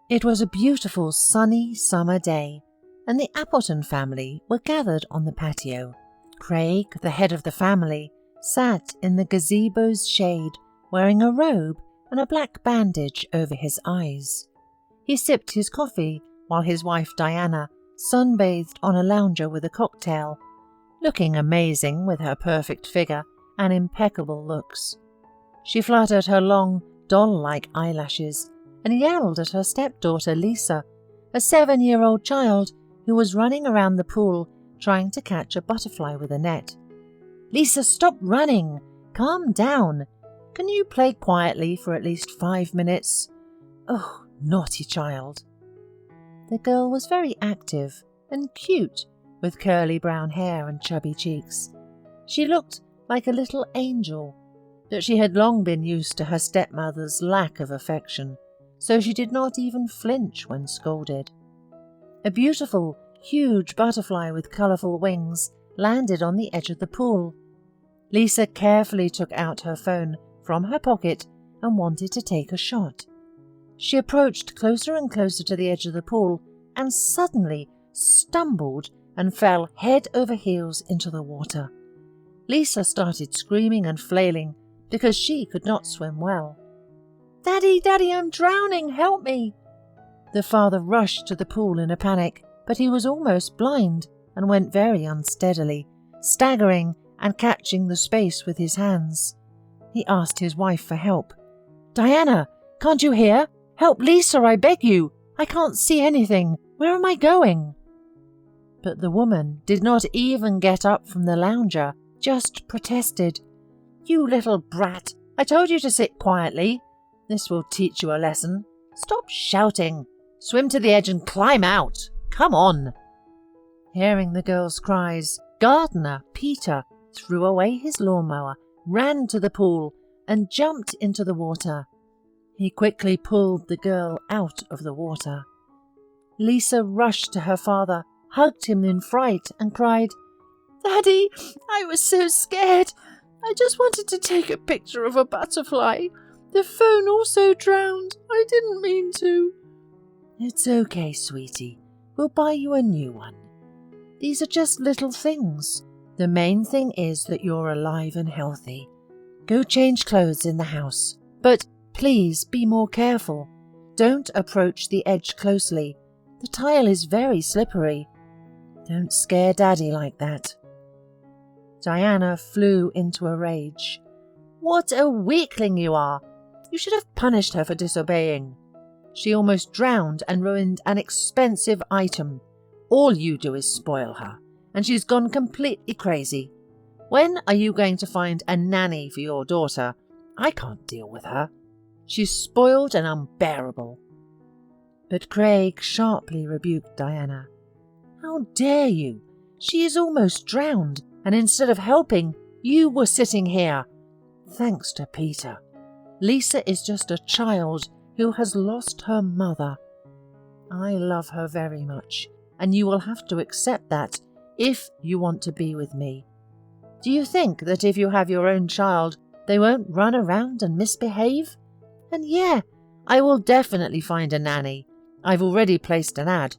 It was a beautiful sunny summer day, and the Appleton family were gathered on the patio. Craig, the head of the family, sat in the gazebo's shade, wearing a robe and a black bandage over his eyes. He sipped his coffee while his wife Diana sunbathed on a lounger with a cocktail, looking amazing with her perfect figure and impeccable looks. She fluttered her long, doll-like eyelashes and yelled at her stepdaughter Lisa, a 7-year-old child who was running around the pool trying to catch a butterfly with a net. "Lisa, stop running! Calm down! Can you play quietly for at least 5 minutes? Oh, naughty child." The girl was very active and cute, with curly brown hair and chubby cheeks. She looked like a little angel, but she had long been used to her stepmother's lack of affection, so she did not even flinch when scolded. A beautiful, huge butterfly with colourful wings landed on the edge of the pool. Lisa carefully took out her phone from her pocket and wanted to take a shot. She approached closer and closer to the edge of the pool and suddenly stumbled and fell head over heels into the water. Lisa started screaming and flailing because she could not swim well. "Daddy, Daddy, I'm drowning! Help me!" The father rushed to the pool in a panic, but he was almost blind and went very unsteadily, staggering and catching the space with his hands. He asked his wife for help. "Diana, can't you hear? Help Lisa, I beg you! I can't see anything. Where am I going?" But the woman did not even get up from the lounger, just protested. "You little brat! I told you to sit quietly. This will teach you a lesson. Stop shouting. Swim to the edge and climb out. Come on." Hearing the girl's cries, gardener Peter threw away his lawnmower, ran to the pool, and jumped into the water. He quickly pulled the girl out of the water. Lisa rushed to her father, hugged him in fright, and cried, "Daddy, I was so scared. I just wanted to take a picture of a butterfly. The phone also drowned. I didn't mean to." "It's okay, sweetie. We'll buy you a new one. These are just little things. The main thing is that you're alive and healthy. Go change clothes in the house. But please be more careful. Don't approach the edge closely. The tile is very slippery. Don't scare Daddy like that." Diana flew into a rage. "What a weakling you are! You should have punished her for disobeying. She almost drowned and ruined an expensive item. All you do is spoil her, and she's gone completely crazy. When are you going to find a nanny for your daughter? I can't deal with her. She's spoiled and unbearable." But Craig sharply rebuked Diana. "How dare you? She is almost drowned, and instead of helping, you were sitting here. Thanks to Peter. Lisa is just a child who has lost her mother. I love her very much, and you will have to accept that if you want to be with me. Do you think that if you have your own child, they won't run around and misbehave? And yeah, I will definitely find a nanny. I've already placed an ad.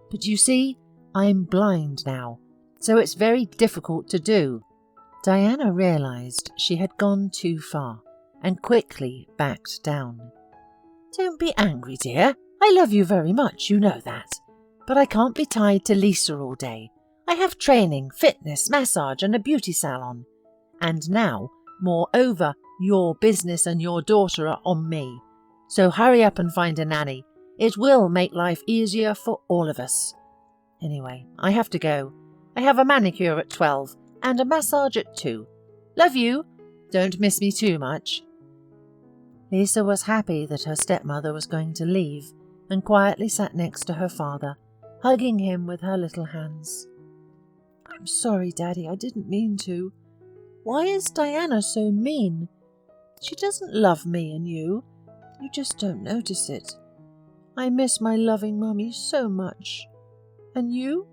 But you see, I'm blind now, so it's very difficult to do." Diana realised she had gone too far and quickly backed down. "Don't be angry, dear. I love you very much, you know that. But I can't be tied to Lisa all day. I have training, fitness, massage and a beauty salon. And now, moreover, your business and your daughter are on me. So hurry up and find a nanny. It will make life easier for all of us. Anyway, I have to go. I have a manicure at 12 and a massage at 2. Love you. Don't miss me too much." Lisa was happy that her stepmother was going to leave and quietly sat next to her father, hugging him with her little hands. "I'm sorry, Daddy, I didn't mean to. Why is Diana so mean? She doesn't love me and you. You just don't notice it. I miss my loving Mummy so much. And you?"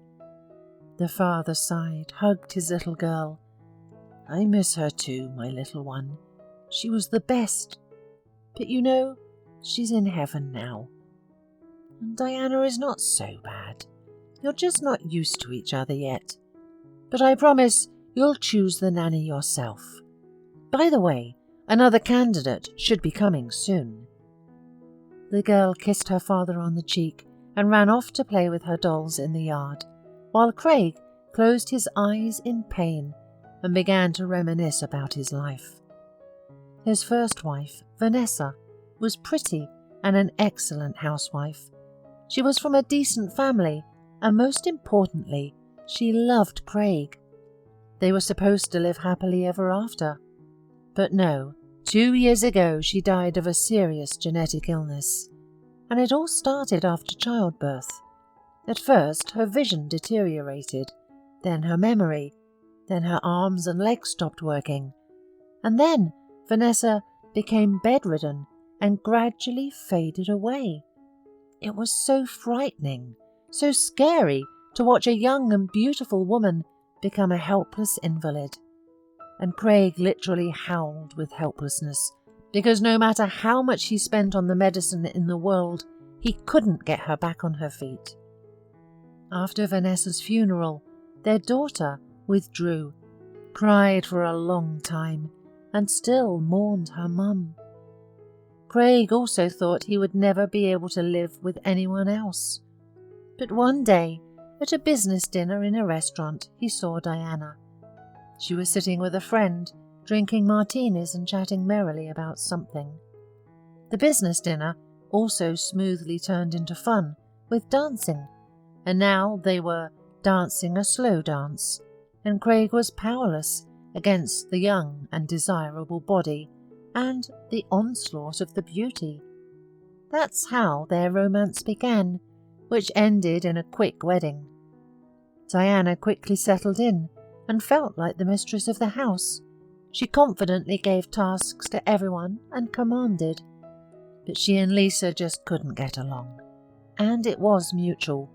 The father sighed, hugged his little girl. "I miss her too, my little one. She was the best. But you know, she's in heaven now." and Diana is not so bad. You're just not used to each other yet. But I promise you'll choose the nanny yourself. By the way, another candidate should be coming soon." The girl kissed her father on the cheek and ran off to play with her dolls in the yard, while Craig closed his eyes in pain and began to reminisce about his life. His first wife, Vanessa, was pretty and an excellent housewife. She was from a decent family, and most importantly, she loved Craig. They were supposed to live happily ever after. But no, 2 years ago she died of a serious genetic illness, and it all started after childbirth. At first her vision deteriorated, then her memory, then her arms and legs stopped working, and then Vanessa became bedridden and gradually faded away. It was so frightening, so scary to watch a young and beautiful woman become a helpless invalid. And Craig literally howled with helplessness, because no matter how much he spent on the medicine in the world, he couldn't get her back on her feet. After Vanessa's funeral, their daughter withdrew, cried for a long time, and still mourned her mum. Craig also thought he would never be able to live with anyone else. But one day, at a business dinner in a restaurant, he saw Diana. She was sitting with a friend, drinking martinis and chatting merrily about something. The business dinner also smoothly turned into fun, with dancing, and now they were dancing a slow dance, and Craig was powerless against the young and desirable body and the onslaught of the beauty. That's how their romance began, which ended in a quick wedding. Diana quickly settled in and felt like the mistress of the house. She confidently gave tasks to everyone and commanded. But she and Lisa just couldn't get along. And it was mutual.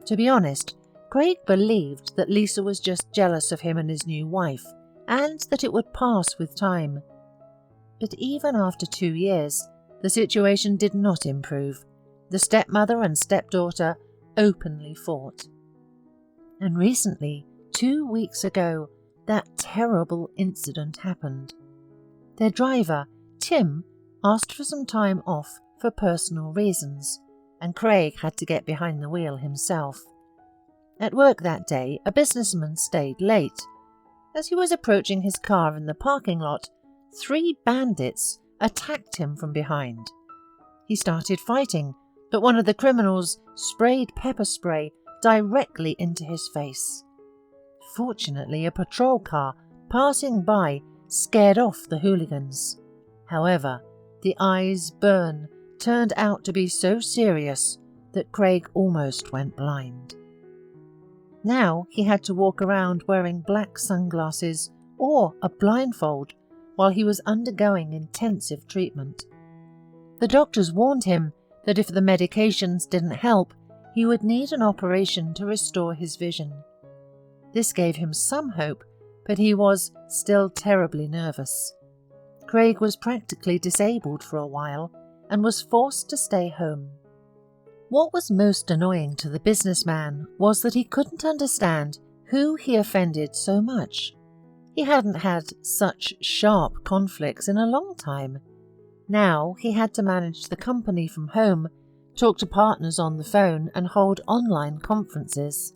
To be honest, Craig believed that Lisa was just jealous of him and his new wife, and that it would pass with time. But even after 2 years, the situation did not improve. The stepmother and stepdaughter openly fought. And recently, 2 weeks ago, that terrible incident happened. Their driver, Tim, asked for some time off for personal reasons, and Craig had to get behind the wheel himself. At work that day, a businessman stayed late. As he was approaching his car in the parking lot, 3 bandits attacked him from behind. He started fighting, but one of the criminals sprayed pepper spray directly into his face. Fortunately, a patrol car passing by scared off the hooligans. However, the eye's burn turned out to be so serious that Craig almost went blind. Now he had to walk around wearing black sunglasses or a blindfold while he was undergoing intensive treatment. The doctors warned him that if the medications didn't help, he would need an operation to restore his vision. This gave him some hope, but he was still terribly nervous. Craig was practically disabled for a while and was forced to stay home. What was most annoying to the businessman was that he couldn't understand who he offended so much. He hadn't had such sharp conflicts in a long time. Now he had to manage the company from home, talk to partners on the phone, and hold online conferences.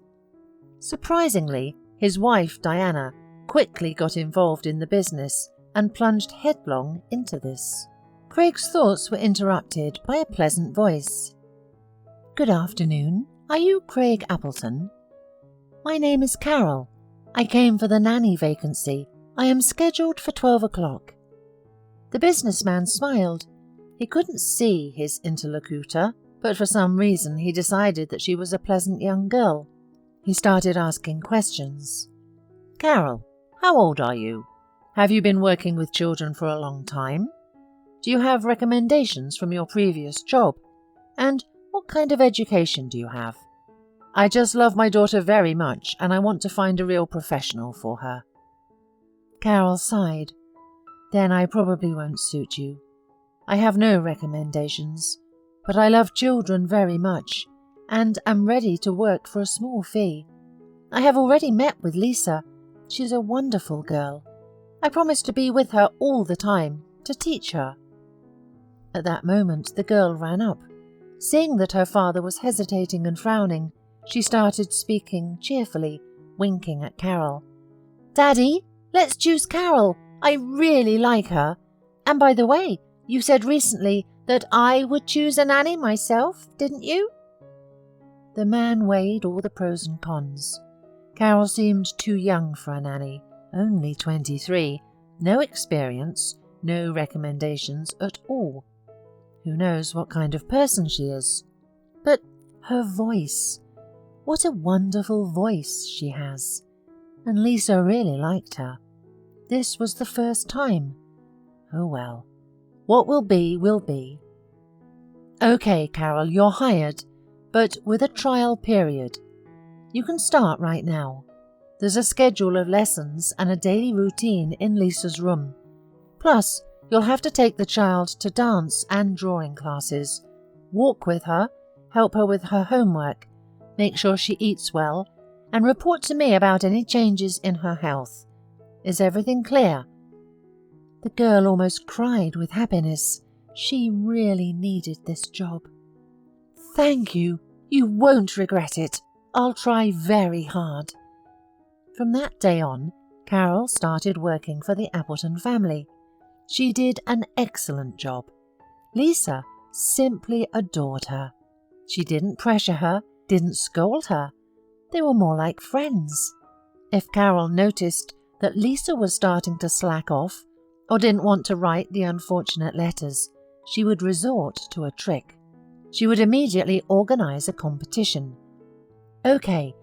Surprisingly, his wife, Diana, quickly got involved in the business and plunged headlong into this. Craig's thoughts were interrupted by a pleasant voice. "Good afternoon. Are you Craig Appleton? My name is Carol. I came for the nanny vacancy. I am scheduled for 12 o'clock. The businessman smiled. He couldn't see his interlocutor, but for some reason he decided that she was a pleasant young girl. He started asking questions. "Carol, how old are you? Have you been working with children for a long time? Do you have recommendations from your previous job? And what kind of education do you have? I just love my daughter very much and I want to find a real professional for her." Carol sighed. "Then I probably won't suit you. I have no recommendations, but I love children very much and am ready to work for a small fee. I have already met with Lisa. She's a wonderful girl. I promise to be with her all the time, to teach her." At that moment the girl ran up. Seeing that her father was hesitating and frowning, she started speaking cheerfully, winking at Carol. "Daddy, let's choose Carol. I really like her. And by the way, you said recently that I would choose a nanny myself, didn't you?" The man weighed all the pros and cons. Carol seemed too young for a nanny, only 23, no experience, no recommendations at all. Who knows what kind of person she is? But her voice, what a wonderful voice she has. And Lisa really liked her. This was the first time. Oh well, what will be, will be. "Okay, Carol, you're hired, but with a trial period. You can start right now. There's a schedule of lessons and a daily routine in Lisa's room. Plus, you'll have to take the child to dance and drawing classes, walk with her, help her with her homework, make sure she eats well, and report to me about any changes in her health. Is everything clear?" The girl almost cried with happiness. She really needed this job. "Thank you. You won't regret it. I'll try very hard." From that day on, Carol started working for the Appleton family. She did an excellent job. Lisa simply adored her. She didn't pressure her, didn't scold her. They were more like friends. If Carol noticed that Lisa was starting to slack off or didn't want to write the unfortunate letters, she would resort to a trick. She would immediately organize a competition. "Okay,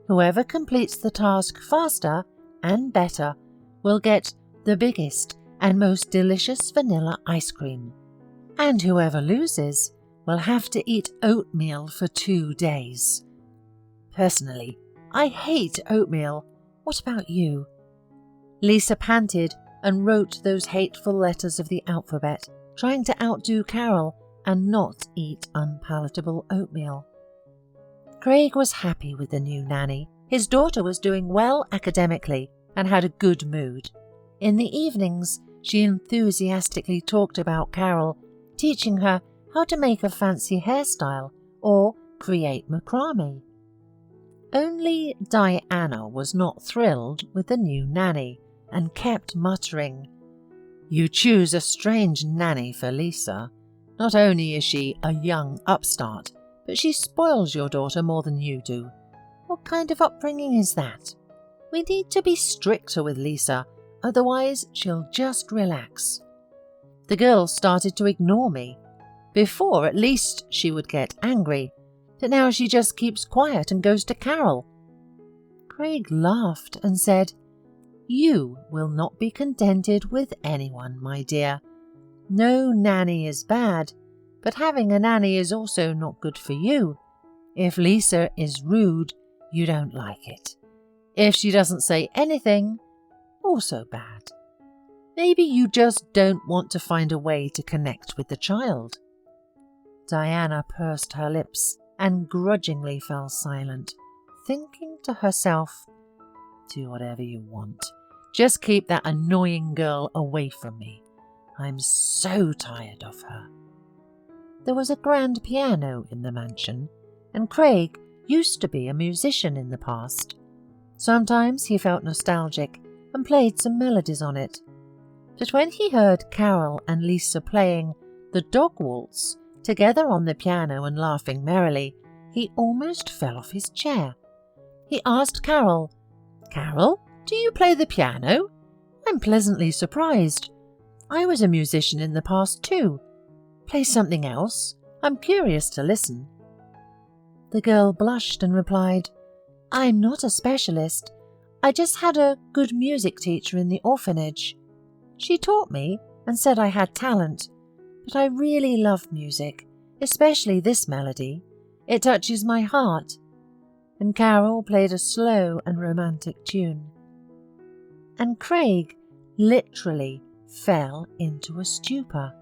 whoever completes the task faster and better will get the biggest and most delicious vanilla ice cream. And whoever loses will have to eat oatmeal for 2 days. Personally, I hate oatmeal. What about you?" Lisa panted and wrote those hateful letters of the alphabet, trying to outdo Carol and not eat unpalatable oatmeal. Craig was happy with the new nanny. His daughter was doing well academically and had a good mood. In the evenings, she enthusiastically talked about Carol, teaching her how to make a fancy hairstyle or create macrame. Only Diana was not thrilled with the new nanny and kept muttering, "You choose a strange nanny for Lisa. Not only is she a young upstart, but she spoils your daughter more than you do. What kind of upbringing is that? We need to be stricter with Lisa, otherwise she'll just relax." The girl started to ignore me. Before, at least, she would get angry, but now she just keeps quiet and goes to Carol. Craig laughed and said, "You will not be contented with anyone, my dear. No nanny is bad, but having a nanny is also not good for you. If Lisa is rude, you don't like it. If she doesn't say anything, also bad. Maybe you just don't want to find a way to connect with the child." Diana pursed her lips and grudgingly fell silent, thinking to herself, "Do whatever you want. Just keep that annoying girl away from me. I'm so tired of her." There was a grand piano in the mansion, and Craig used to be a musician in the past. Sometimes he felt nostalgic and played some melodies on it. But when he heard Carol and Lisa playing the dog waltz together on the piano and laughing merrily, he almost fell off his chair. He asked Carol, "Carol, do you play the piano? I'm pleasantly surprised. I was a musician in the past too. Play something else. I'm curious to listen." The girl blushed and replied, "I'm not a specialist. I just had a good music teacher in the orphanage. She taught me and said I had talent, but I really love music, especially this melody. It touches my heart." And Carol played a slow and romantic tune. And Craig literally fell into a stupor.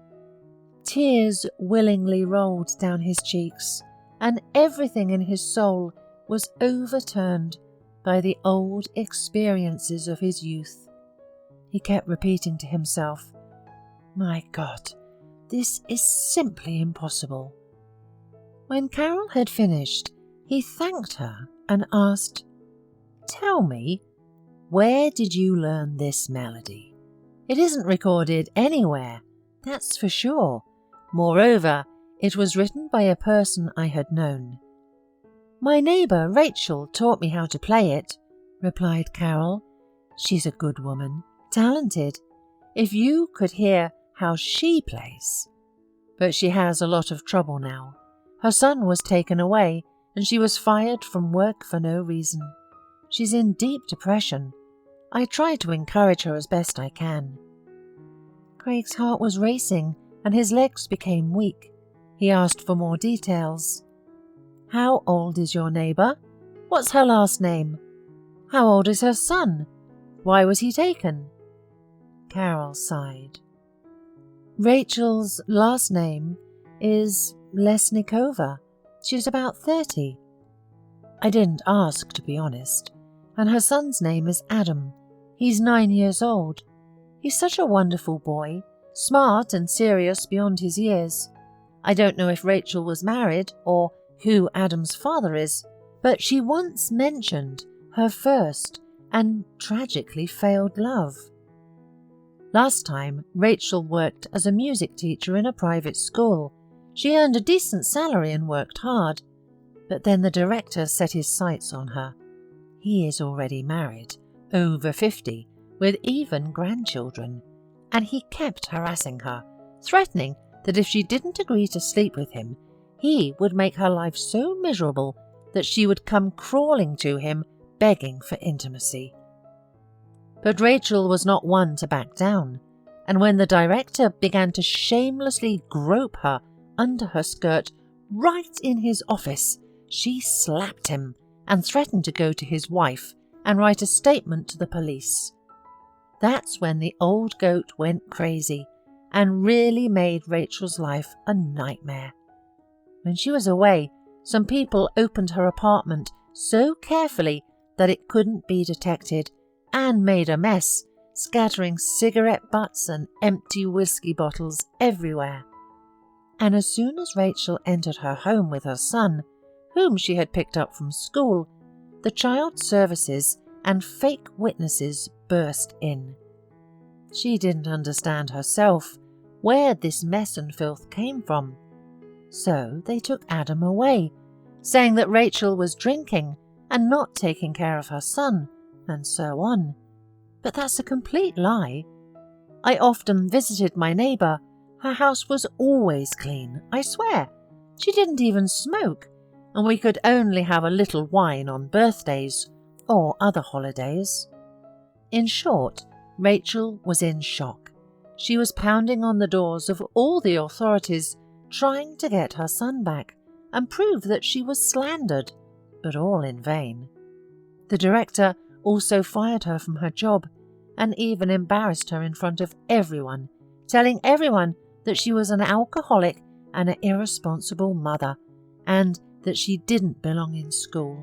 Tears willingly rolled down his cheeks, and everything in his soul was overturned by the old experiences of his youth. He kept repeating to himself, "My God, this is simply impossible." When Carol had finished, he thanked her and asked, "Tell me, where did you learn this melody? It isn't recorded anywhere, that's for sure. Moreover, it was written by a person I had known." "My neighbour Rachel taught me how to play it," replied Carol. "She's a good woman, talented. If you could hear how she plays. But she has a lot of trouble now. Her son was taken away and she was fired from work for no reason. She's in deep depression. I try to encourage her as best I can." Craig's heart was racing and his legs became weak. He asked for more details. "How old is your neighbour? What's her last name? How old is her son? Why was he taken?" Carol sighed. "Rachel's last name is Lesnikova. She's about 30. I didn't ask, to be honest. And her son's name is Adam. He's 9 years old. He's such a wonderful boy, smart and serious beyond his years. I don't know if Rachel was married or who Adam's father is, but she once mentioned her first and tragically failed love. Last time, Rachel worked as a music teacher in a private school. She earned a decent salary and worked hard, but then the director set his sights on her. He is already married, over 50, with even grandchildren, and he kept harassing her, threatening that if she didn't agree to sleep with him, he would make her life so miserable that she would come crawling to him, begging for intimacy. But Rachel was not one to back down, and when the director began to shamelessly grope her under her skirt right in his office, she slapped him and threatened to go to his wife and write a statement to the police. That's when the old goat went crazy and really made Rachel's life a nightmare. When she was away, some people opened her apartment so carefully that it couldn't be detected and made a mess, scattering cigarette butts and empty whiskey bottles everywhere. And as soon as Rachel entered her home with her son, whom she had picked up from school, the child services and fake witnesses burst in. She didn't understand herself where this mess and filth came from. So they took Adam away, saying that Rachel was drinking and not taking care of her son, and so on. But that's a complete lie. I often visited my neighbour. Her house was always clean, I swear. She didn't even smoke, and we could only have a little wine on birthdays or other holidays. In short, Rachel was in shock. She was pounding on the doors of all the authorities, trying to get her son back and prove that she was slandered, but all in vain. The director also fired her from her job and even embarrassed her in front of everyone, telling everyone that she was an alcoholic and an irresponsible mother, and that she didn't belong in school.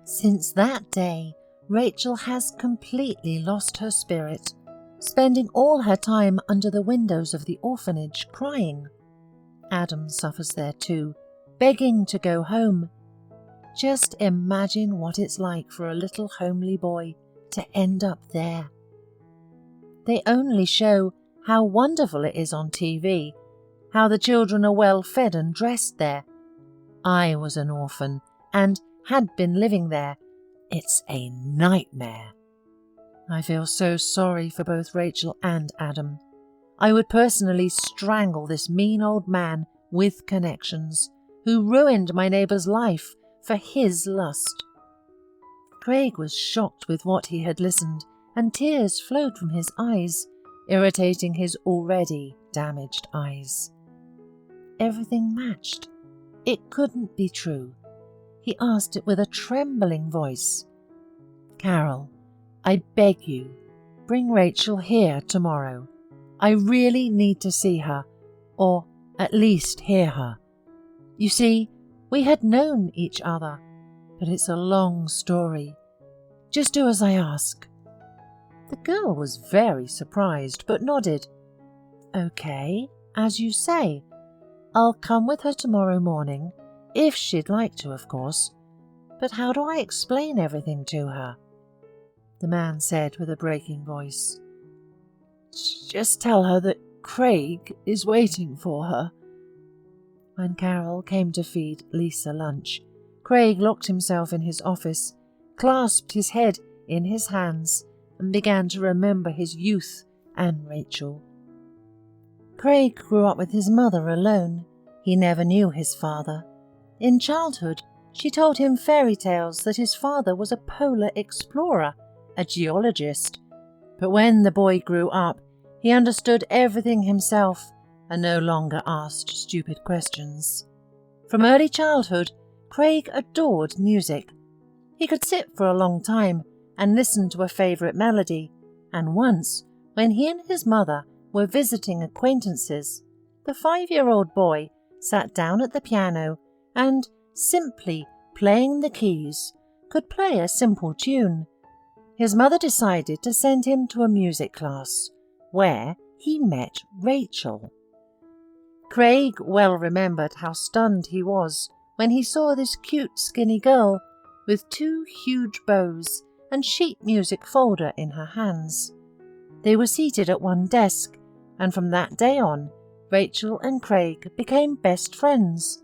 Since that day, Rachel has completely lost her spirit, spending all her time under the windows of the orphanage crying. Adam suffers there too, begging to go home. Just imagine what it's like for a little homely boy to end up there. They only show how wonderful it is on TV, how the children are well fed and dressed there. I was an orphan and had been living there. It's a nightmare. I feel so sorry for both Rachel and Adam. I would personally strangle this mean old man with connections who ruined my neighbour's life for his lust. Craig was shocked with what he had listened, and tears flowed from his eyes, irritating his already damaged eyes. Everything matched. It couldn't be true. He asked it with a trembling voice. "Carol, I beg you, bring Rachel here tomorrow. I really need to see her, or at least hear her. You see, we had known each other, but it's a long story. Just do as I ask." The girl was very surprised, but nodded. "Okay, as you say. I'll come with her tomorrow morning, if she'd like to, of course. But how do I explain everything to her?" The man said with a breaking voice. "Just tell her that Craig is waiting for her." When Carol came to feed Lisa lunch, Craig locked himself in his office, clasped his head in his hands, and began to remember his youth and Rachel. Craig grew up with his mother alone. He never knew his father. In childhood, she told him fairy tales that his father was a polar explorer, a geologist. But when the boy grew up, he understood everything himself and no longer asked stupid questions. From early childhood, Craig adored music. He could sit for a long time and listen to a favourite melody, and once, when he and his mother were visiting acquaintances, the 5-year-old boy sat down at the piano and, simply playing the keys, could play a simple tune. His mother decided to send him to a music class, where he met Rachel. Craig well remembered how stunned he was when he saw this cute, skinny girl with 2 huge bows and sheet music folder in her hands. They were seated at one desk, and from that day on, Rachel and Craig became best friends.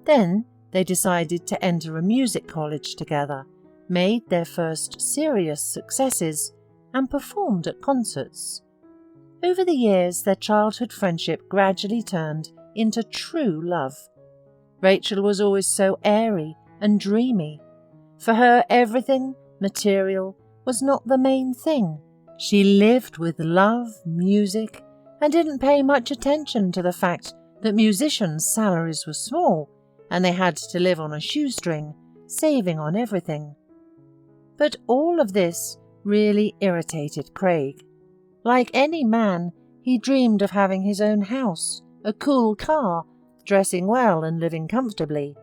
Then they decided to enter a music college together, made their first serious successes, and performed at concerts. Over the years, their childhood friendship gradually turned into true love. Rachel was always so airy and dreamy. For her, everything material was not the main thing. She lived with love, music, and didn't pay much attention to the fact that musicians' salaries were small and they had to live on a shoestring, saving on everything. But all of this really irritated Craig. Like any man, he dreamed of having his own house, a cool car, dressing well and living comfortably.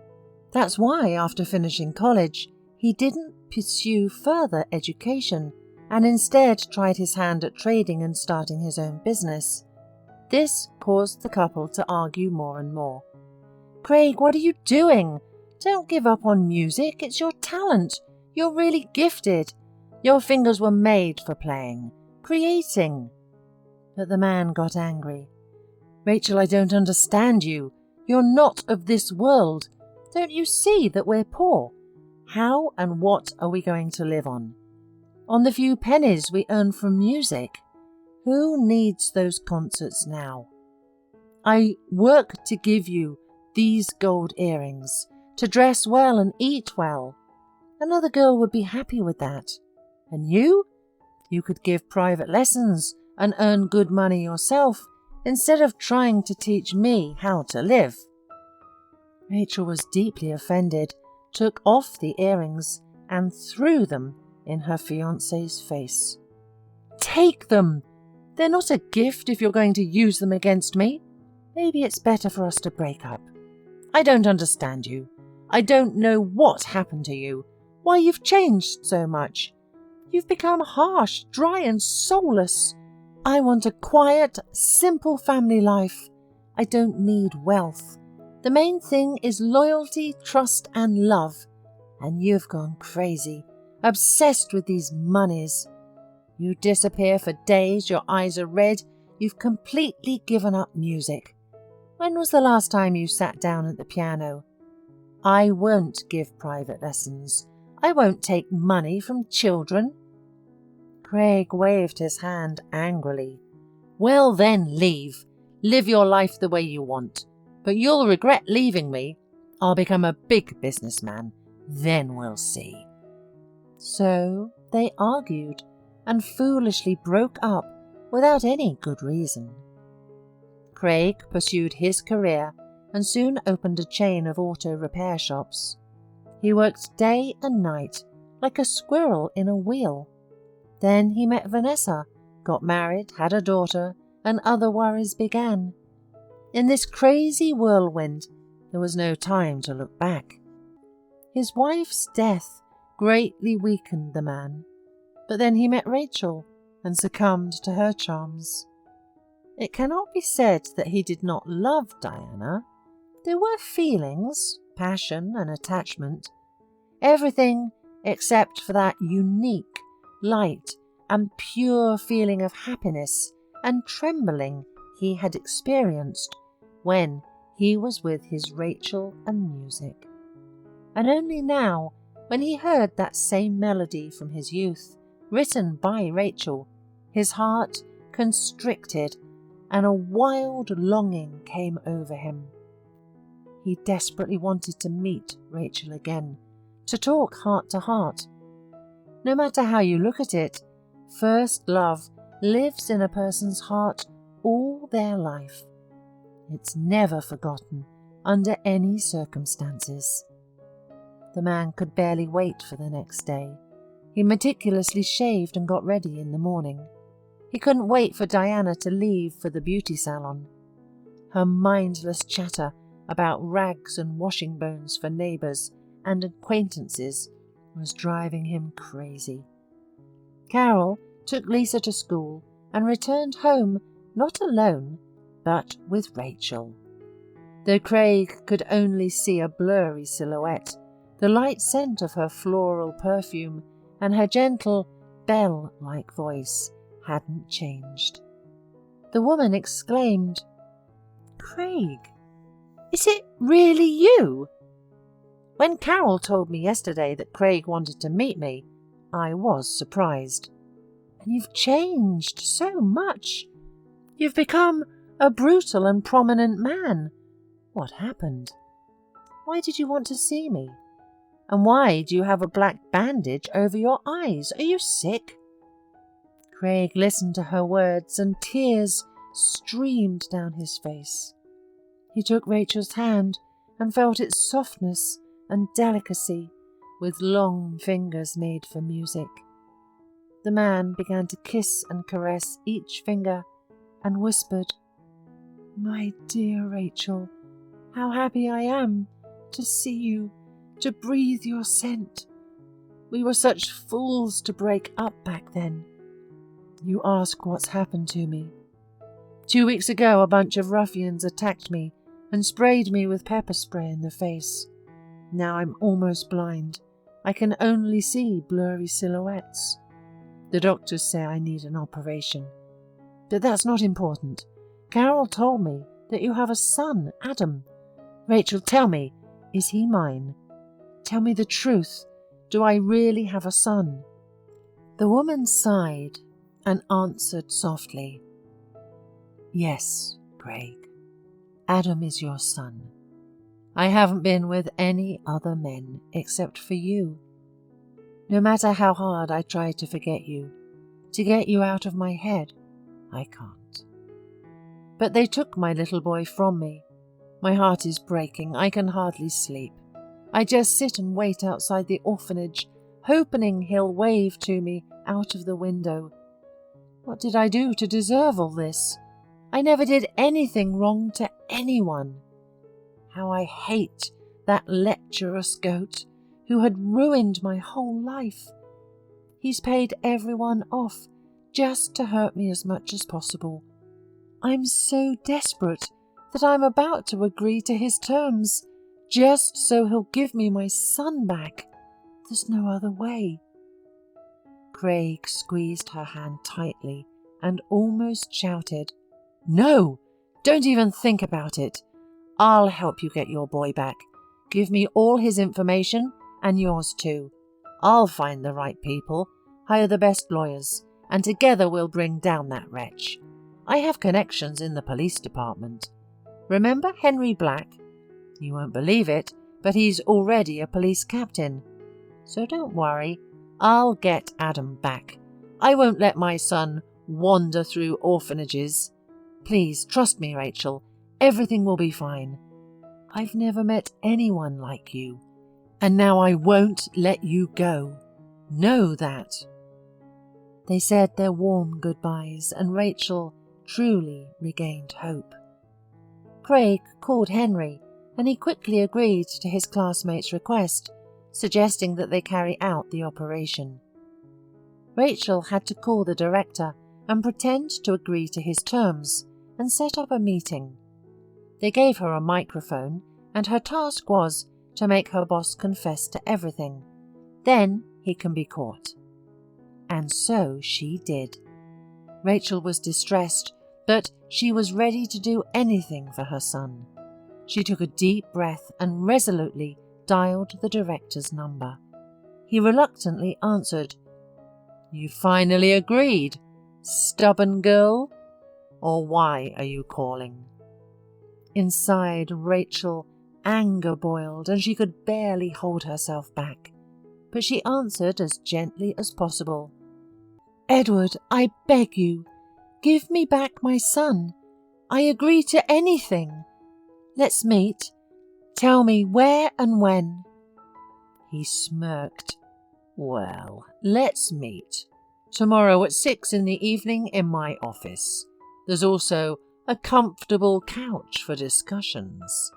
That's why, after finishing college, he didn't pursue further education and instead tried his hand at trading and starting his own business. This caused the couple to argue more and more. "Craig, what are you doing? Don't give up on music. It's your talent. You're really gifted. Your fingers were made for playing, creating." But the man got angry. "Rachel, I don't understand you. You're not of this world. Don't you see that we're poor? How and what are we going to live on? On the few pennies we earn from music? Who needs those concerts now? I work to give you these gold earrings, to dress well and eat well. Another girl would be happy with that. And you? You could give private lessons and earn good money yourself instead of trying to teach me how to live." Rachel was deeply offended, took off the earrings and threw them in her fiancé's face. "Take them! They're not a gift if you're going to use them against me. Maybe it's better for us to break up. I don't understand you. I don't know what happened to you, why you've changed so much. You've become harsh, dry and soulless. I want a quiet, simple family life. I don't need wealth. The main thing is loyalty, trust and love. And you've gone crazy, obsessed with these monies. You disappear for days, your eyes are red, you've completely given up music. When was the last time you sat down at the piano? I won't give private lessons. I won't take money from children." Craig waved his hand angrily. "Well then, leave. Live your life the way you want. But you'll regret leaving me. I'll become a big businessman. Then we'll see." So they argued and foolishly broke up without any good reason. Craig pursued his career and soon opened a chain of auto repair shops. He worked day and night like a squirrel in a wheel. Then he met Vanessa, got married, had a daughter, and other worries began. In this crazy whirlwind, there was no time to look back. His wife's death greatly weakened the man, but then he met Rachel and succumbed to her charms. It cannot be said that he did not love Diana. There were feelings, passion and attachment, everything except for that unique, light and pure feeling of happiness and trembling he had experienced when he was with his Rachel and music. And only now, when he heard that same melody from his youth, written by Rachel, his heart constricted and a wild longing came over him. He desperately wanted to meet Rachel again, to talk heart to heart. No matter how you look at it, first love lives in a person's heart all their life. It's never forgotten under any circumstances. The man could barely wait for the next day. He meticulously shaved and got ready in the morning. He couldn't wait for Diana to leave for the beauty salon. Her mindless chatter about rags and washing bones for neighbours and acquaintances was driving him crazy. Carol took Lisa to school and returned home not alone, but with Rachel. Though Craig could only see a blurry silhouette, the light scent of her floral perfume and her gentle, bell-like voice hadn't changed. The woman exclaimed, "Craig, is it really you?" When Carol told me yesterday that Craig wanted to meet me, I was surprised. "And you've changed so much. You've become a brutal and prominent man. What happened? Why did you want to see me? And why do you have a black bandage over your eyes? Are you sick?" Craig listened to her words and tears streamed down his face. He took Rachel's hand and felt its softness and delicacy with long fingers made for music. The man began to kiss and caress each finger and whispered, "My dear Rachel, how happy I am to see you, to breathe your scent. We were such fools to break up back then. You ask what's happened to me. 2 weeks ago a bunch of ruffians attacked me and sprayed me with pepper spray in the face. Now I'm almost blind. I can only see blurry silhouettes. The doctors say I need an operation. But that's not important. Carol told me that you have a son, Adam. Rachel, tell me, is he mine? Tell me the truth. Do I really have a son?" The woman sighed and answered softly, "Yes, Craig. Adam is your son. I haven't been with any other men except for you. No matter how hard I try to forget you, to get you out of my head, I can't. But they took my little boy from me. My heart is breaking. I can hardly sleep. I just sit and wait outside the orphanage, hoping he'll wave to me out of the window. What did I do to deserve all this? I never did anything wrong to anyone. How I hate that lecherous goat who had ruined my whole life. He's paid everyone off just to hurt me as much as possible. I'm so desperate that I'm about to agree to his terms, just so he'll give me my son back. There's no other way." Craig squeezed her hand tightly and almost shouted, "No, don't even think about it. I'll help you get your boy back. Give me all his information and yours too. I'll find the right people, hire the best lawyers, and together we'll bring down that wretch. I have connections in the police department. Remember Henry Black? You won't believe it, but he's already a police captain. So don't worry, I'll get Adam back. I won't let my son wander through orphanages. Please trust me, Rachel. Everything will be fine. I've never met anyone like you, and now I won't let you go. Know that." They said their warm goodbyes, and Rachel truly regained hope. Craig called Henry, and he quickly agreed to his classmate's request, suggesting that they carry out the operation. Rachel had to call the director and pretend to agree to his terms and set up a meeting. They gave her a microphone, and her task was to make her boss confess to everything. Then he can be caught. And so she did. Rachel was distressed, but she was ready to do anything for her son. She took a deep breath and resolutely dialed the director's number. He reluctantly answered. "You finally agreed, stubborn girl? Or why are you calling?" Inside Rachel, anger boiled and she could barely hold herself back. But she answered as gently as possible. "Edward, I beg you, give me back my son. I agree to anything. Let's meet. Tell me where and when." He smirked. "Well, let's meet. Tomorrow at 6 in the evening in my office. There's also a comfortable couch for discussions.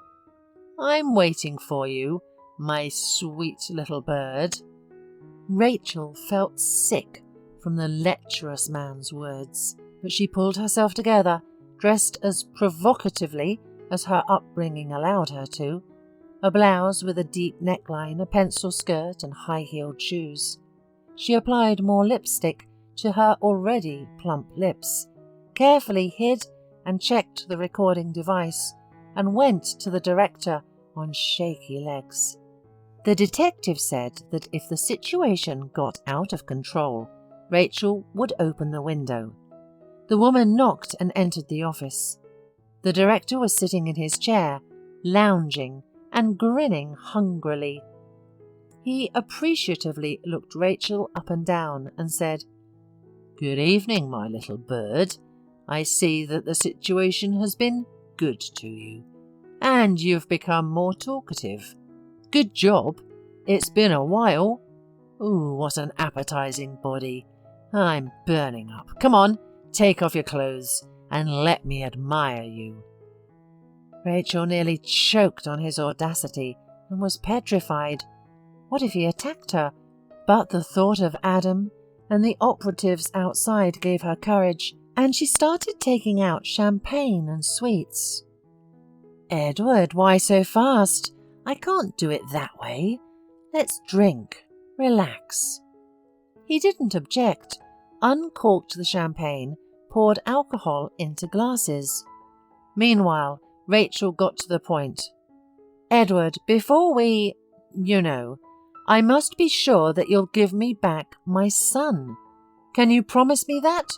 I'm waiting for you, my sweet little bird." Rachel felt sick from the lecherous man's words, but she pulled herself together, dressed as provocatively as her upbringing allowed her to, a blouse with a deep neckline, a pencil skirt and high-heeled shoes. She applied more lipstick to her already plump lips, carefully hid and checked the recording device, and went to the director on shaky legs. The detective said that if the situation got out of control, Rachel would open the window. The woman knocked and entered the office. The director was sitting in his chair, lounging and grinning hungrily. He appreciatively looked Rachel up and down and said, "Good evening, my little bird. I see that the situation has been good to you, and you've become more talkative. Good job. It's been a while. Ooh, what an appetizing body. I'm burning up. Come on, take off your clothes and let me admire you." Rachel nearly choked on his audacity and was petrified. What if he attacked her? But the thought of Adam and the operatives outside gave her courage, and she started taking out champagne and sweets. "Edward, why so fast? I can't do it that way. Let's drink. Relax." He didn't object, uncorked the champagne, poured alcohol into glasses. Meanwhile, Rachel got to the point. "Edward, before we, I must be sure that you'll give me back my son. Can you promise me that?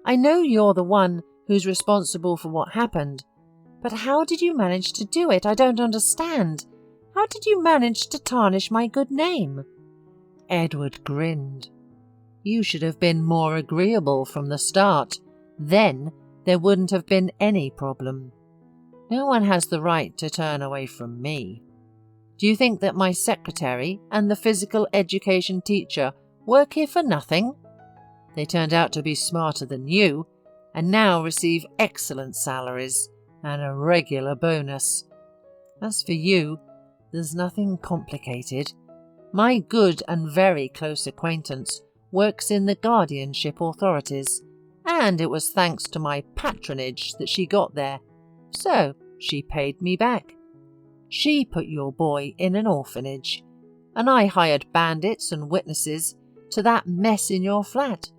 I know you're the one who's responsible for what happened, but how did you manage to do it? I don't understand. How did you manage to tarnish my good name?" Edward grinned. "You should have been more agreeable from the start. Then there wouldn't have been any problem. No one has the right to turn away from me. Do you think that my secretary and the physical education teacher work here for nothing? They turned out to be smarter than you, and now receive excellent salaries and a regular bonus. As for you, there's nothing complicated. My good and very close acquaintance works in the guardianship authorities, and it was thanks to my patronage that she got there, so she paid me back. She put your boy in an orphanage, and I hired bandits and witnesses to that mess in your flat.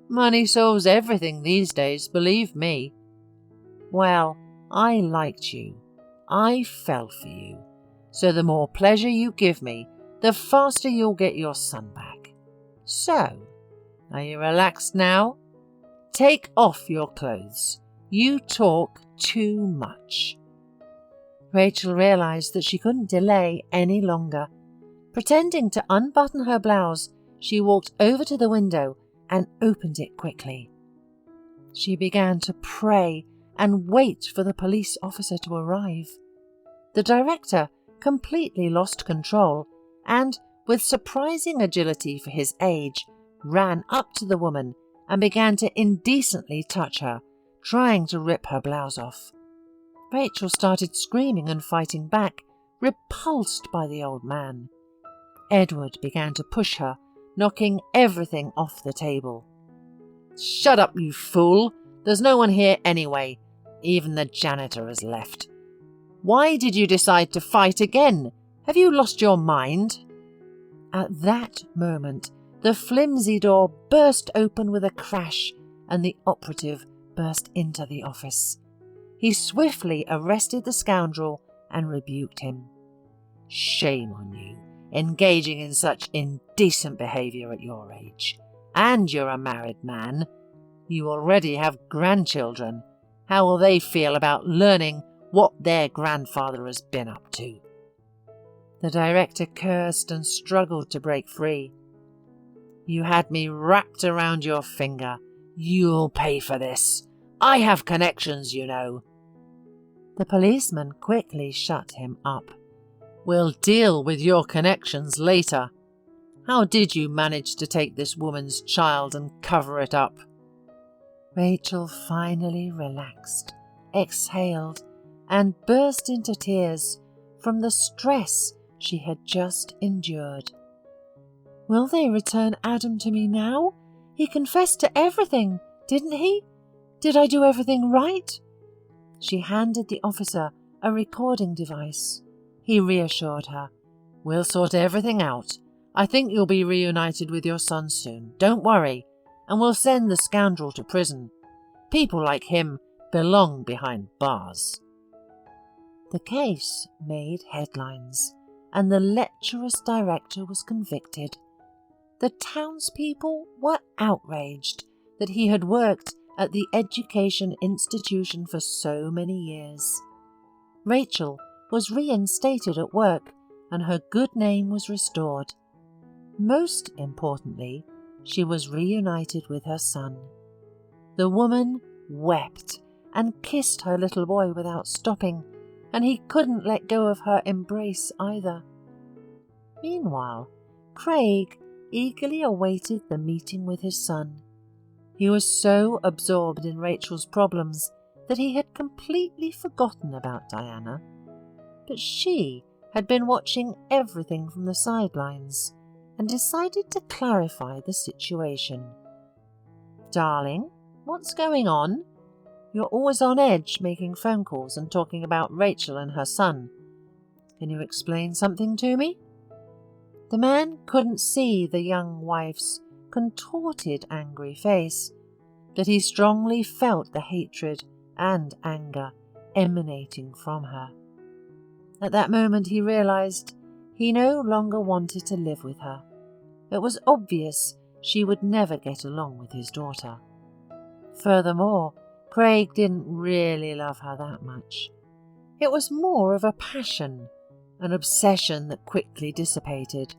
Money solves everything these days, believe me. Well, I liked you. I fell for you. So the more pleasure you give me, the faster you'll get your son back. So, are you relaxed now? Take off your clothes. You talk too much." Rachel realized that she couldn't delay any longer. Pretending to unbutton her blouse, she walked over to the window and opened it quickly. She began to pray and wait for the police officer to arrive. The director completely lost control and, with surprising agility for his age, ran up to the woman and began to indecently touch her, trying to rip her blouse off. Rachel started screaming and fighting back, repulsed by the old man. Edward began to push her, knocking everything off the table. "Shut up, you fool! There's no one here anyway. Even the janitor has left. Why did you decide to fight again? Have you lost your mind?" At that moment, the flimsy door burst open with a crash, and the operative burst into the office. He swiftly arrested the scoundrel and rebuked him. "Shame on you, engaging in such indecent behaviour at your age. And you're a married man. You already have grandchildren. How will they feel about learning what their grandfather has been up to?" The director cursed and struggled to break free. "You had me wrapped around your finger. You'll pay for this. I have connections, you know." The policeman quickly shut him up. "We'll deal with your connections later. How did you manage to take this woman's child and cover it up?" Rachel finally relaxed, exhaled, and burst into tears from the stress she had just endured. "Will they return Adam to me now? He confessed to everything, didn't he? Did I do everything right?" She handed the officer a recording device. He reassured her. "We'll sort everything out. I think you'll be reunited with your son soon. Don't worry. And we'll send the scoundrel to prison. People like him belong behind bars." The case made headlines, and the lecherous director was convicted. The townspeople were outraged that he had worked at the education institution for so many years. Rachel was reinstated at work, and her good name was restored. Most importantly, she was reunited with her son. The woman wept and kissed her little boy without stopping, and he couldn't let go of her embrace either. Meanwhile, Craig eagerly awaited the meeting with his son. He was so absorbed in Rachel's problems that he had completely forgotten about Diana. But she had been watching everything from the sidelines and decided to clarify the situation. "Darling, what's going on? You're always on edge making phone calls and talking about Rachel and her son. Can you explain something to me?" The man couldn't see the young wife's contorted, angry face, but he strongly felt the hatred and anger emanating from her. At that moment he realized he no longer wanted to live with her. It was obvious she would never get along with his daughter. Furthermore, Craig didn't really love her that much. It was more of a passion, an obsession that quickly dissipated.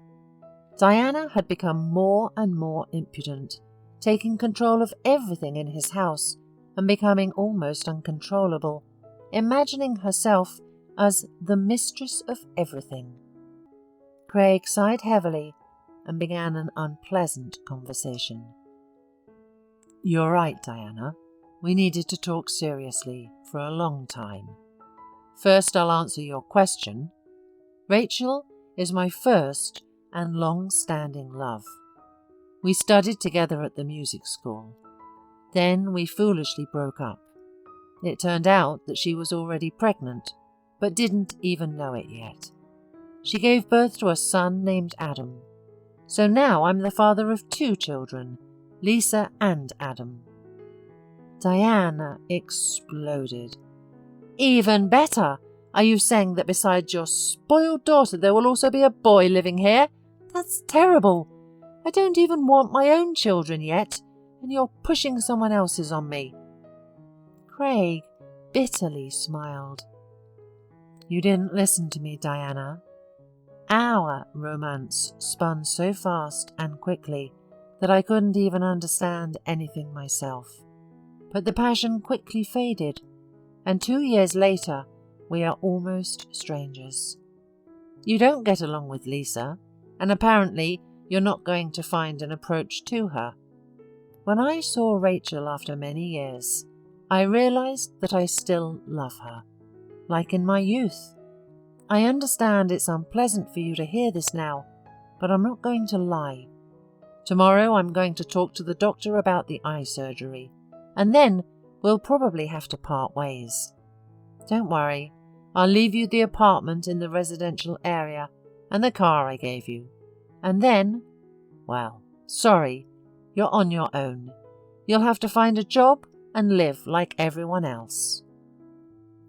Diana had become more and more impudent, taking control of everything in his house and becoming almost uncontrollable, imagining herself as the mistress of everything. Craig sighed heavily and began an unpleasant conversation. "You're right, Diana. We needed to talk seriously for a long time. First, I'll answer your question. Rachel is my first and long-standing love. We studied together at the music school. Then we foolishly broke up. It turned out that she was already pregnant, but didn't even know it yet. She gave birth to a son named Adam. So now I'm the father of 2 children, Lisa and Adam." Diana exploded. "Even better! Are you saying that besides your spoiled daughter there will also be a boy living here? That's terrible! I don't even want my own children yet, and you're pushing someone else's on me." Craig bitterly smiled. "You didn't listen to me, Diana. Our romance spun so fast and quickly that I couldn't even understand anything myself. But the passion quickly faded, and 2 years later we are almost strangers. You don't get along with Lisa, and apparently you're not going to find an approach to her. When I saw Rachel after many years, I realized that I still love her. like in my youth. I understand it's unpleasant for you to hear this now, but I'm not going to lie. Tomorrow I'm going to talk to the doctor about the eye surgery, and then we'll probably have to part ways. Don't worry, I'll leave you the apartment in the residential area and the car I gave you. And then, well, sorry, you're on your own. You'll have to find a job and live like everyone else."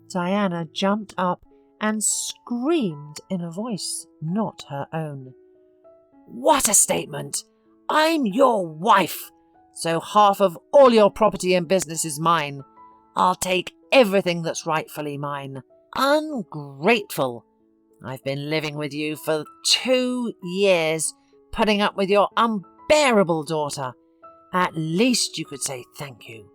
Diana jumped up and screamed in a voice not her own. "What a statement! I'm your wife, so half of all your property and business is mine. I'll take everything that's rightfully mine. Ungrateful! I've been living with you for 2 years, putting up with your unbearable daughter. At least you could say thank you.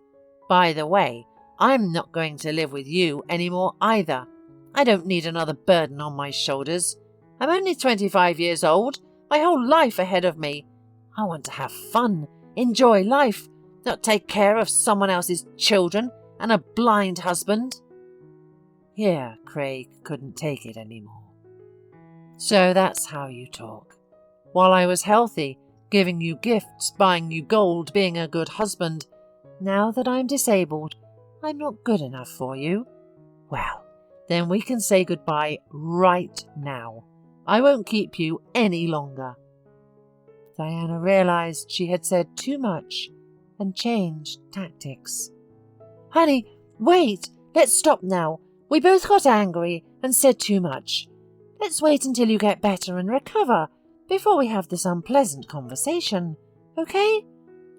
By the way, I'm not going to live with you anymore either. I don't need another burden on my shoulders. I'm only 25 years old, my whole life ahead of me. I want to have fun, enjoy life, not take care of someone else's children and a blind husband." Here, Craig couldn't take it anymore. "So that's how you talk. While I was healthy, giving you gifts, buying you gold, being a good husband. Now that I'm disabled, I'm not good enough for you? Well, then we can say goodbye right now. I won't keep you any longer." Diana realized she had said too much and changed tactics. "Honey, wait! Let's stop now. We both got angry and said too much. Let's wait until you get better and recover before we have this unpleasant conversation, okay?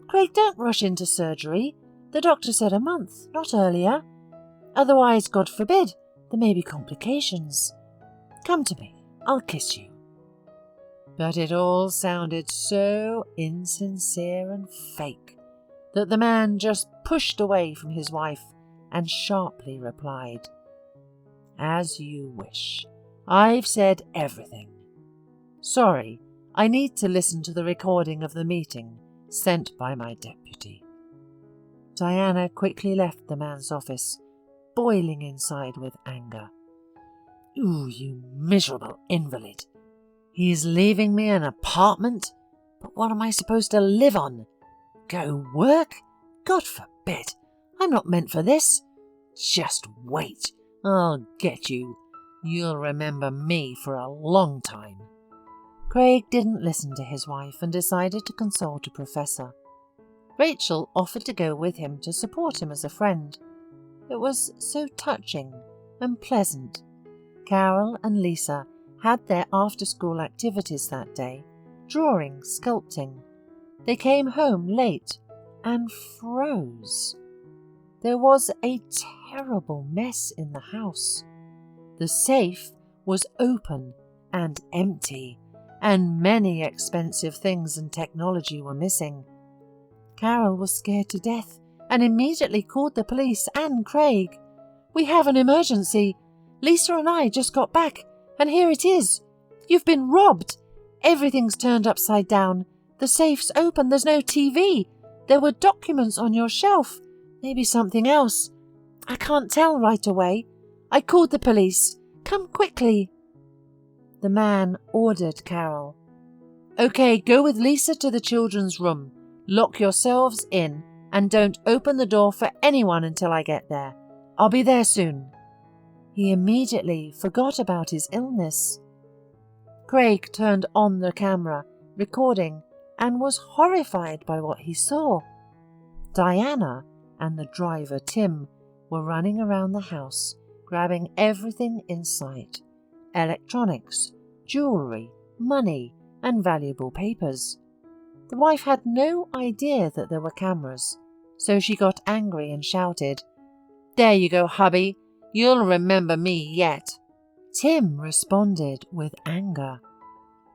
Craig, don't rush into surgery. The doctor said a month, not earlier. Otherwise, God forbid, there may be complications. Come to me. I'll kiss you." But it all sounded so insincere and fake that the man just pushed away from his wife and sharply replied, "As you wish. I've said everything. Sorry, I need to listen to the recording of the meeting sent by my deputy." Diana quickly left the man's office, boiling inside with anger. "Ooh, you miserable invalid. He's leaving me an apartment? But what am I supposed to live on? Go work? God forbid. I'm not meant for this. Just wait. I'll get you. You'll remember me for a long time." Craig didn't listen to his wife and decided to consult a professor. Rachel offered to go with him to support him as a friend. It was so touching and pleasant. Carol and Lisa had their after-school activities that day, drawing, sculpting. They came home late and froze. There was a terrible mess in the house. The safe was open and empty, and many expensive things and technology were missing. Carol was scared to death and immediately called the police and Craig. "We have an emergency. Lisa and I just got back, and here it is. You've been robbed. Everything's turned upside down. The safe's open. There's no TV. There were documents on your shelf. Maybe something else. I can't tell right away. I called the police. Come quickly." The man ordered Carol. "Okay, go with Lisa to the children's room. Lock yourselves in and don't open the door for anyone until I get there. I'll be there soon." He immediately forgot about his illness. Craig turned on the camera, recording, and was horrified by what he saw. Diana and the driver, Tim, were running around the house, grabbing everything in sight: electronics, jewellery, money, and valuable papers. The wife had no idea that there were cameras, so she got angry and shouted, "There you go, hubby. You'll remember me yet." Tim responded with anger.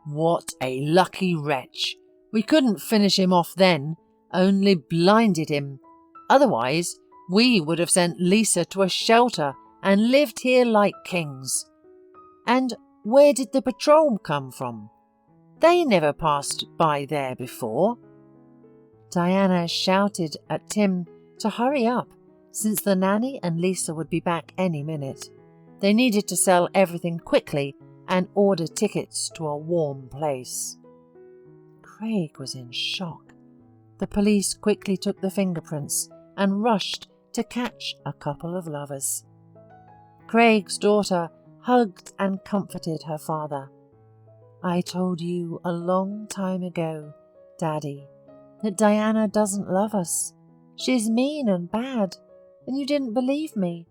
"What a lucky wretch. We couldn't finish him off then, only blinded him. Otherwise, we would have sent Lisa to a shelter and lived here like kings. And where did the patrol come from? They never passed by there before." Diana shouted at Tim to hurry up, since the nanny and Lisa would be back any minute. They needed to sell everything quickly and order tickets to a warm place. Craig was in shock. The police quickly took the fingerprints and rushed to catch a couple of lovers. Craig's daughter hugged and comforted her father. "I told you a long time ago, Daddy, that Diana doesn't love us. She's mean and bad, and you didn't believe me.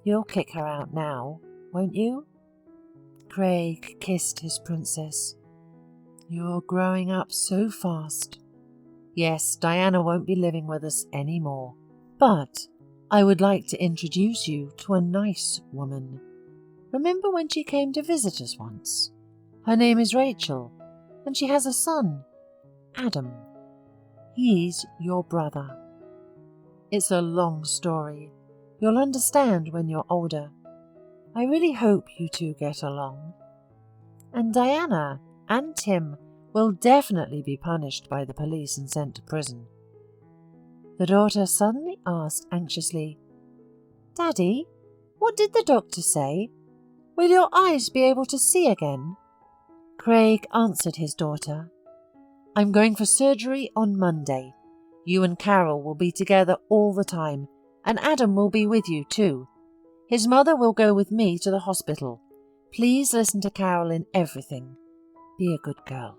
You'll kick her out now, won't you?" Craig kissed his princess. "You're growing up so fast. Yes, Diana won't be living with us anymore. But I would like to introduce you to a nice woman. Remember when she came to visit us once? Her name is Rachel, and she has a son, Adam. He's your brother. It's a long story. You'll understand when you're older. I really hope you two get along. And Diana and Tim will definitely be punished by the police and sent to prison." The daughter suddenly asked anxiously, "Daddy, what did the doctor say? Will your eyes be able to see again?" Craig answered his daughter, "I'm going for surgery on Monday. You and Carol will be together all the time, and Adam will be with you too. His mother will go with me to the hospital. Please listen to Carol in everything. Be a good girl."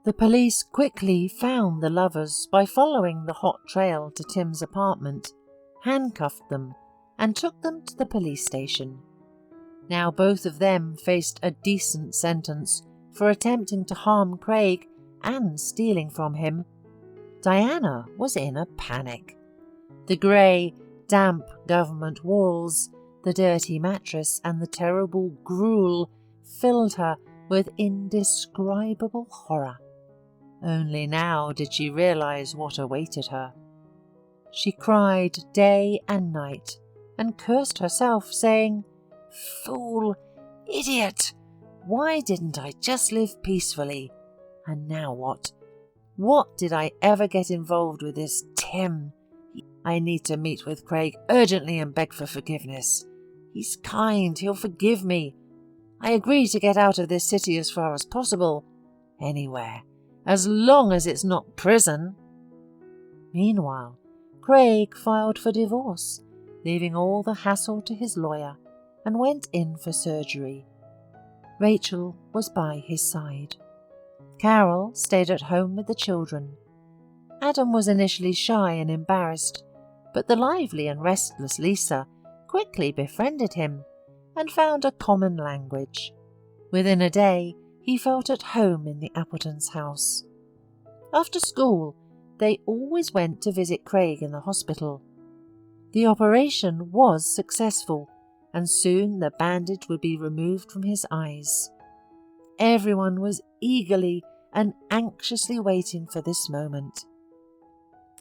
The police quickly found the lovers by following the hot trail to Tim's apartment, handcuffed them, and took them to the police station. Now both of them faced a decent sentence for attempting to harm Craig and stealing from him. Diana was in a panic. The grey, damp government walls, the dirty mattress, and the terrible gruel filled her with indescribable horror. Only now did she realize what awaited her. She cried day and night and cursed herself, saying, "Fool! Idiot! Why didn't I just live peacefully? And now what? What did I ever get involved with this Tim? I need to meet with Craig urgently and beg for forgiveness. He's kind, he'll forgive me. I agree to get out of this city as far as possible. Anywhere, as long as it's not prison." Meanwhile, Craig filed for divorce, leaving all the hassle to his lawyer, and went in for surgery. Rachel was by his side. Carol stayed at home with the children. Adam was initially shy and embarrassed, but the lively and restless Lisa quickly befriended him and found a common language. Within a day, he felt at home in the Appletons' house. After school, they always went to visit Craig in the hospital. The operation was successful, and soon the bandage would be removed from his eyes. Everyone was eagerly and anxiously waiting for this moment.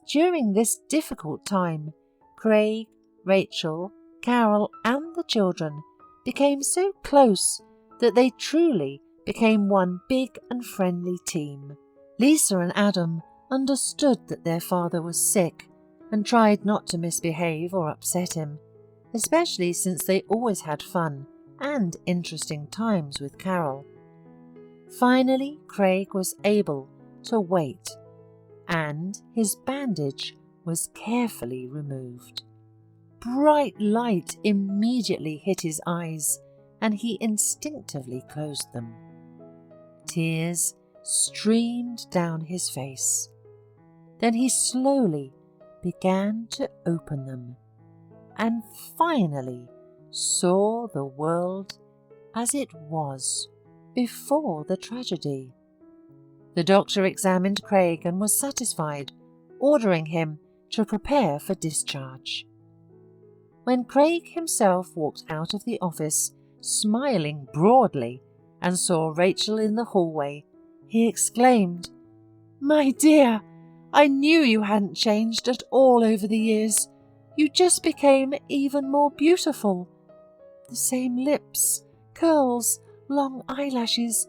During this difficult time, Craig, Rachel, Carol, and the children became so close that they truly became one big and friendly team. Lisa and Adam understood that their father was sick and tried not to misbehave or upset him, especially since they always had fun and interesting times with Carol. Finally, Craig was able to wait, and his bandage was carefully removed. Bright light immediately hit his eyes, and he instinctively closed them. Tears streamed down his face. Then he slowly began to open them, and finally saw the world as it was before the tragedy. The doctor examined Craig and was satisfied, ordering him to prepare for discharge. When Craig himself walked out of the office, smiling broadly, and saw Rachel in the hallway, he exclaimed, "My dear, I knew you hadn't changed at all over the years. You just became even more beautiful. The same lips, curls, long eyelashes,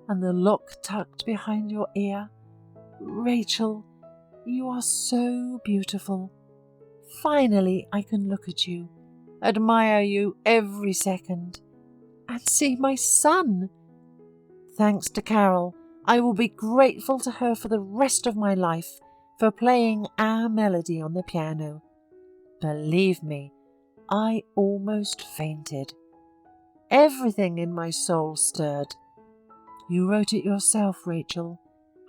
and the lock tucked behind your ear. Rachel, you are so beautiful. Finally I can look at you admire you every second, and see my son. Thanks to Carol, I will be grateful to her for the rest of my life for playing our melody on the piano. Believe me, I almost fainted. Everything in my soul stirred. You wrote it yourself, Rachel.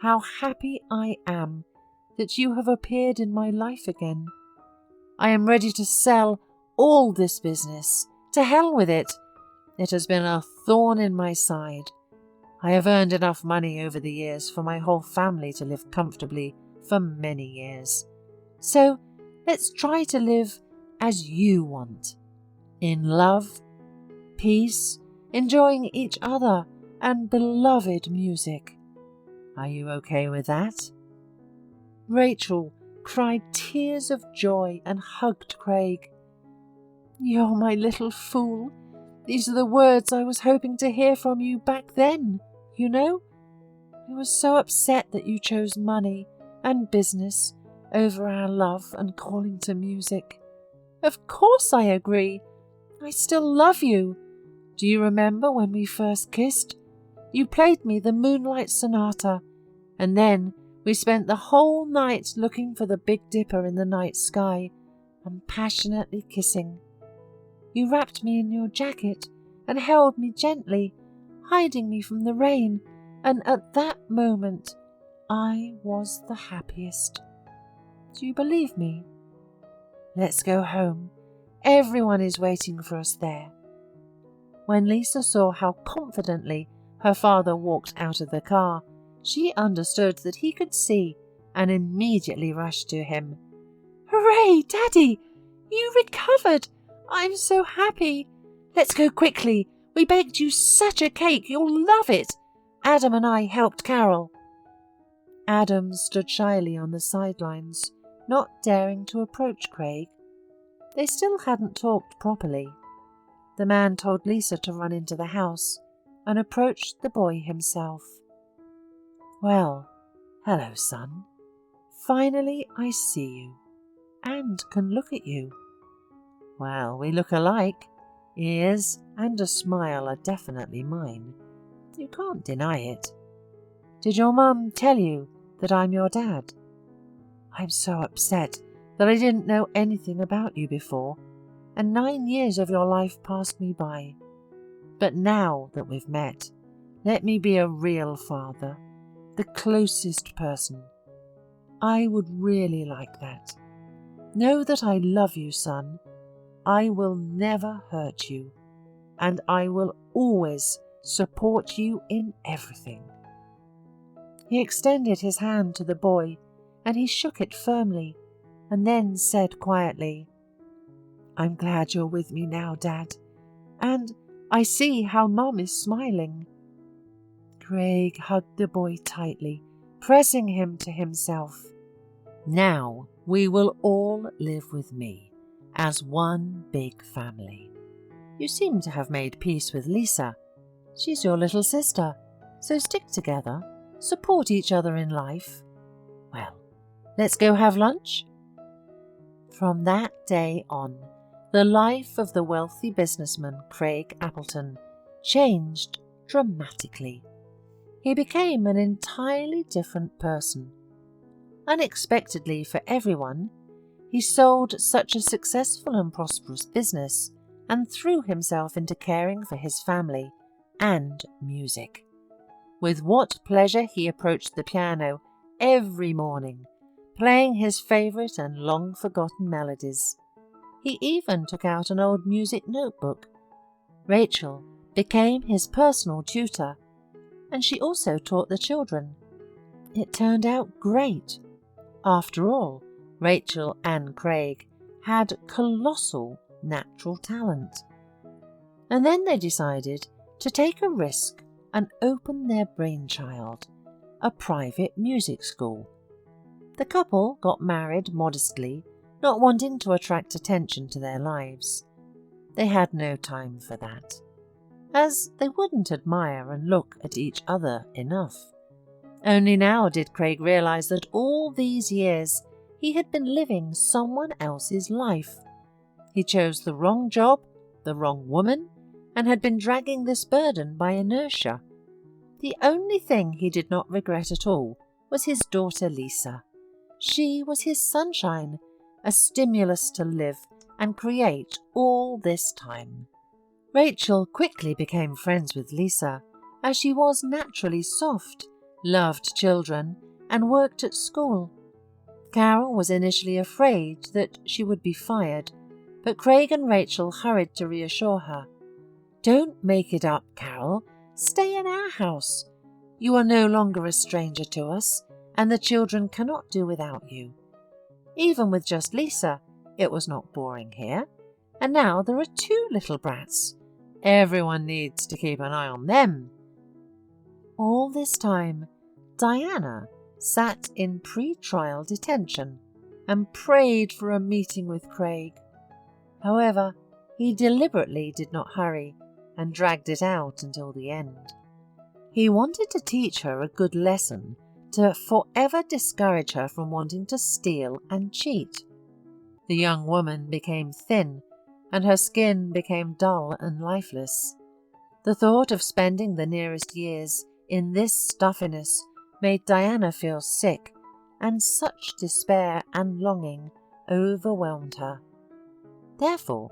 How happy I am that you have appeared in my life again. I am ready to sell all this business. To hell with it. It has been a thorn in my side. I have earned enough money over the years for my whole family to live comfortably for many years. So let's try to live as you want. In love, peace, enjoying each other, and beloved music. Are you okay with that? Rachel cried tears of joy and hugged Craig. You're my little fool. These are the words I was hoping to hear from you back then, you know? I was so upset that you chose money and business over our love and calling to music. Of course I agree. I still love you. Do you remember when we first kissed? You played me the Moonlight Sonata, and then we spent the whole night looking for the Big Dipper in the night sky and passionately kissing. You wrapped me in your jacket and held me gently, hiding me from the rain, and at that moment I was the happiest. Do you believe me? Let's go home. Everyone is waiting for us there. When Lisa saw how confidently her father walked out of the car, she understood that he could see and immediately rushed to him. Hooray, Daddy! You recovered! I'm so happy! Let's go quickly. We baked you such a cake, you'll love it. Adam and I helped Carol. Adam stood shyly on the sidelines, not daring to approach Craig. They still hadn't talked properly. The man told Lisa to run into the house and approached the boy himself. Well, hello, son. Finally I see you and can look at you. Well, we look alike. Ears and a smile are definitely mine. You can't deny it. Did your mum tell you that I'm your dad? I'm so upset that I didn't know anything about you before, and 9 years of your life passed me by. But now that we've met, let me be a real father, the closest person. I would really like that. Know that I love you, son. I will never hurt you, and I will always support you in everything. He extended his hand to the boy, and he shook it firmly, and then said quietly, I'm glad you're with me now, Dad, and I see how Mum is smiling. Craig hugged the boy tightly, pressing him to himself. Now we will all live with me as one big family. You seem to have made peace with Lisa. She's your little sister, so stick together, support each other in life. Well, let's go have lunch? From that day on, the life of the wealthy businessman Craig Appleton changed dramatically. He became an entirely different person. Unexpectedly for everyone, he sold such a successful and prosperous business and threw himself into caring for his family and music. With what pleasure he approached the piano every morning, playing his favourite and long-forgotten melodies. He even took out an old music notebook. Rachel became his personal tutor, and she also taught the children. It turned out great. After all, Rachel and Craig had colossal natural talent. And then they decided to take a risk and open their brainchild, a private music school. The couple got married modestly, not wanting to attract attention to their lives. They had no time for that, as they wouldn't admire and look at each other enough. Only now did Craig realise that all these years he had been living someone else's life. He chose the wrong job, the wrong woman, and had been dragging this burden by inertia. The only thing he did not regret at all was his daughter Lisa. She was his sunshine, a stimulus to live and create all this time. Rachel quickly became friends with Lisa, as she was naturally soft, loved children, and worked at school. Carol was initially afraid that she would be fired, but Craig and Rachel hurried to reassure her. "Don't make it up, Carol. Stay in our house. You are no longer a stranger to us, and the children cannot do without you." Even with just Lisa, it was not boring here, and now there are 2 little brats. Everyone needs to keep an eye on them. All this time, Diana sat in pre-trial detention and prayed for a meeting with Craig. However, he deliberately did not hurry and dragged it out until the end. He wanted to teach her a good lesson to forever discourage her from wanting to steal and cheat. The young woman became thin, and her skin became dull and lifeless. The thought of spending the nearest years in this stuffiness made Diana feel sick, and such despair and longing overwhelmed her. Therefore,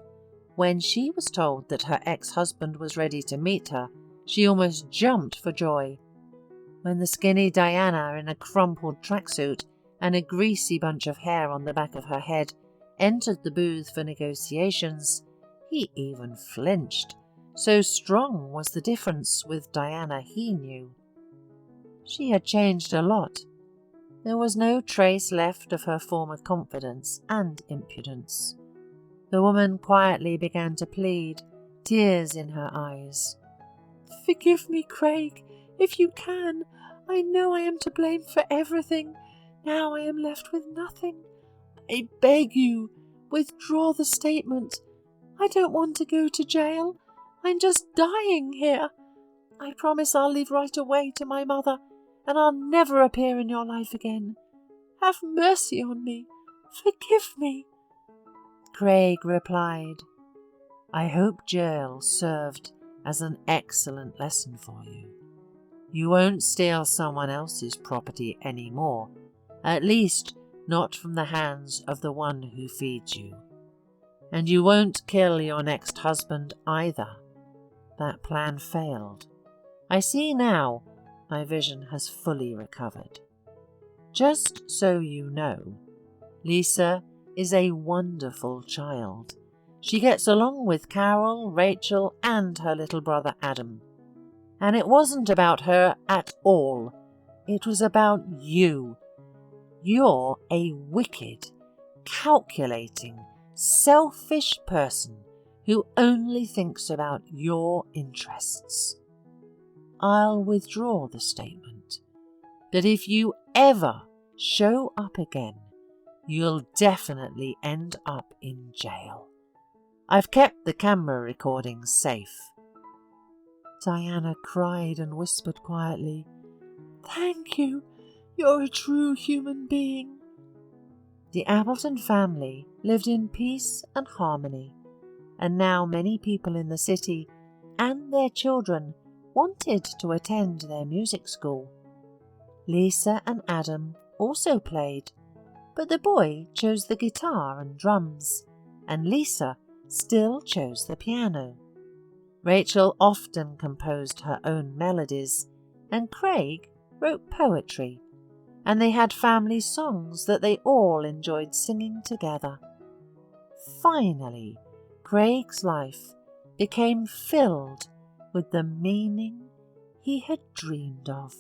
when she was told that her ex-husband was ready to meet her, she almost jumped for joy. When the skinny Diana, in a crumpled tracksuit and a greasy bunch of hair on the back of her head, entered the booth for negotiations, he even flinched. So strong was the difference with Diana he knew. She had changed a lot. There was no trace left of her former confidence and impudence. The woman quietly began to plead, tears in her eyes. "Forgive me, Craig, if you can. I know I am to blame for everything. Now I am left with nothing. I beg you, withdraw the statement. I don't want to go to jail. I'm just dying here. I promise I'll leave right away to my mother, and I'll never appear in your life again. Have mercy on me. Forgive me." Craig replied, "I hope jail served as an excellent lesson for you. You won't steal someone else's property anymore, at least not from the hands of the one who feeds you. And you won't kill your next husband either. That plan failed. I see now my vision has fully recovered. Just so you know, Lisa is a wonderful child. She gets along with Carol, Rachel, and her little brother Adam. And it wasn't about her at all. It was about you. You're a wicked, calculating, selfish person who only thinks about your interests. I'll withdraw the statement that if you ever show up again, you'll definitely end up in jail. I've kept the camera recordings safe." Diana cried and whispered quietly, "Thank you. You're a true human being." The Appleton family lived in peace and harmony, and now many people in the city and their children wanted to attend their music school. Lisa and Adam also played, but the boy chose the guitar and drums, and Lisa still chose the piano. Rachel often composed her own melodies, and Craig wrote poetry, and they had family songs that they all enjoyed singing together. Finally, Craig's life became filled with the meaning he had dreamed of.